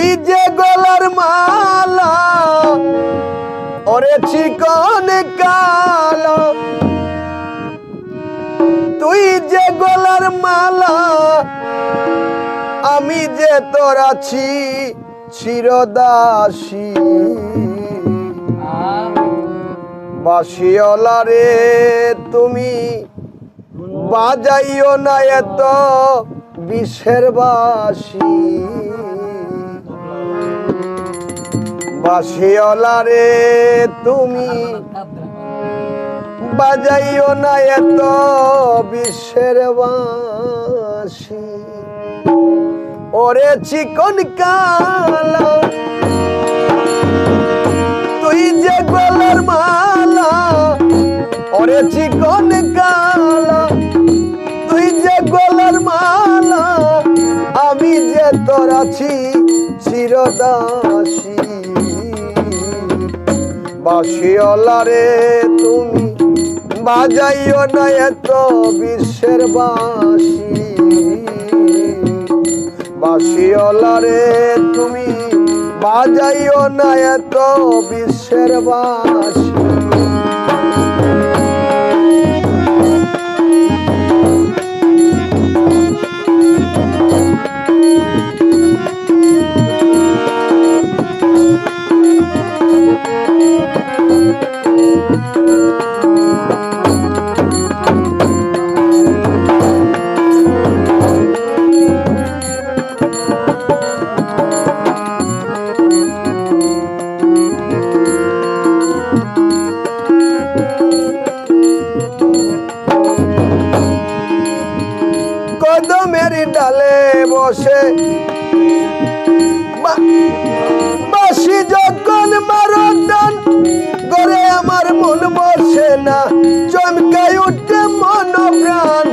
তুই যে গলার মালা ওরে চিকন কালো, তুই যে গলার মালা আমি যে তোর আছি চিরদাসী। বাঁশিওয়ালা রে তুমি বাজাইও না এত বিষের বাঁশি। বাঁশিওয়ালা রে তুমি বাজাইও না এত বিষের বাঁশি। ওরে চিকন কালো, তুই যে গলার মালা ওরে চিকন কালো, তুই যে গলার মালা আমি যে তোর আছি চিরদাসী। বাঁশিওয়ালা রে তুমি বাজাইও না এত বিষের বাঁশি। বাঁশিওয়ালা রে তুমি বাজাইও না এত বিষের বাঁশি। কদমের ডালে বসে বাঁশি যখন মারো টান করে আমার মন বসে না, চমকাই উঠে মন প্রাণ।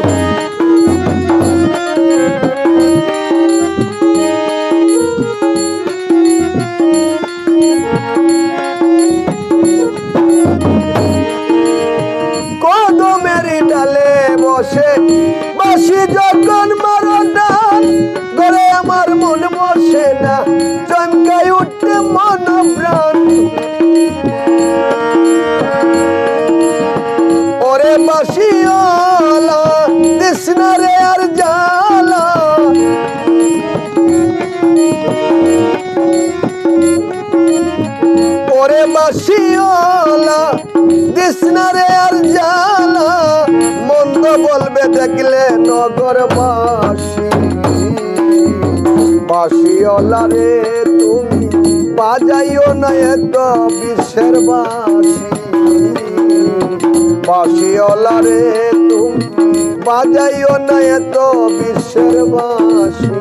কদমের ডালে বসে বাঁশি যখন মারো টান করে আমার মন বসে না, চমকাই উঠে মন প্রাণ। ওরে বাঁশিওয়ালা তৃষ্ণা রে আর জ্বালা, ওরে বাঁশিওয়ালা তৃষ্ণা রে আর জ্বালা, মন্দ বলবে দেখলে নগরবাসী। বাঁশিওয়ালা রে তুমি বাজাইও না এত বিষের বাঁশি। বাঁশিওয়ালা রে তুমি বাজাইও না এত বিষের বাঁশি।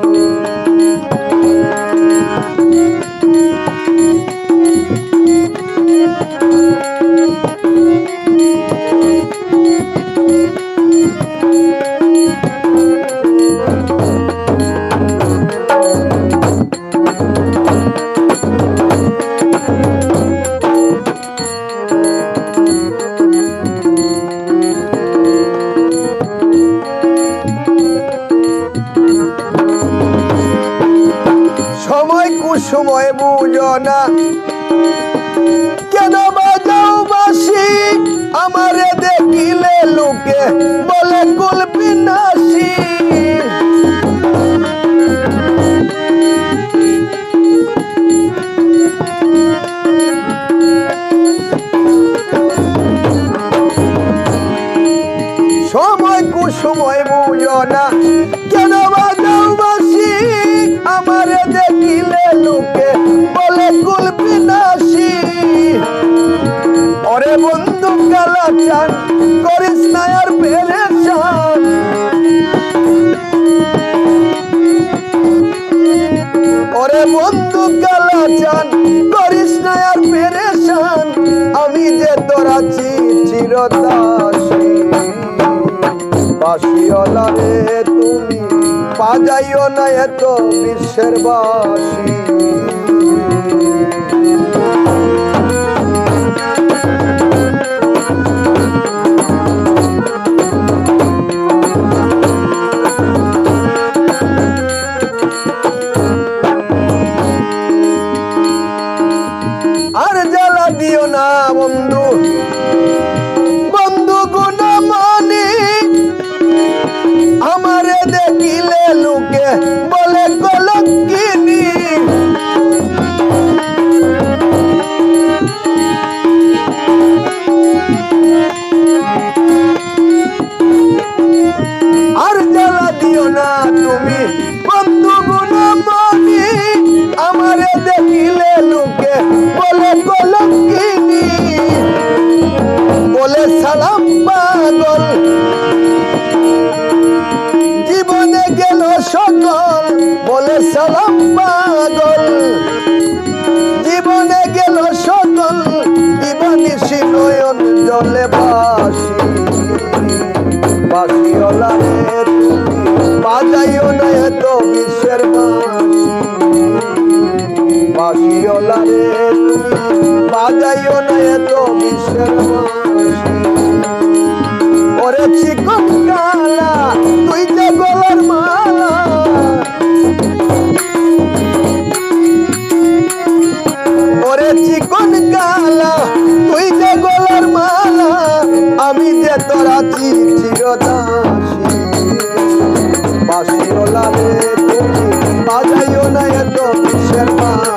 সময় কুসময় বুঝো না কেন বাজাও বাঁশি, আমারে দেখিলে লোকে বলে কুল বিনাশী। সময় কুসময় বুঝো না কেন বাজাও বাঁশি, আমারে দেখিলে লোকে বলে কুল বিনাশী। ওরে বন্ধু কালা চান করিস না আর পেরেশান, ওরে বন্ধু কালা চান করিস না আর পেরেশান, আমি যে তোর আছি চিরদাসী। বাঁশিওয়ালা রে তুমি বাজাইও না এত বিষের বাঁশি। হইলাম পাগল জীবনে গেল সকল দিবানিশি নয়ন জলে বাসি বাসিওলা রে তুমি বাজাইও না এত বিশ্বের বাঁশি বাসিওলা রে তুমি বাজাইও না এত বিশ্বের বাঁশি ওরে চিকন কালা তুই যে গলার মালা ওরে চিকন কালা তুই যে গলার মালা আমি যে তোরা চিরদাসী বাসিওলা রে তুমি বাজাইও না এত বিশ্বের বাঁশি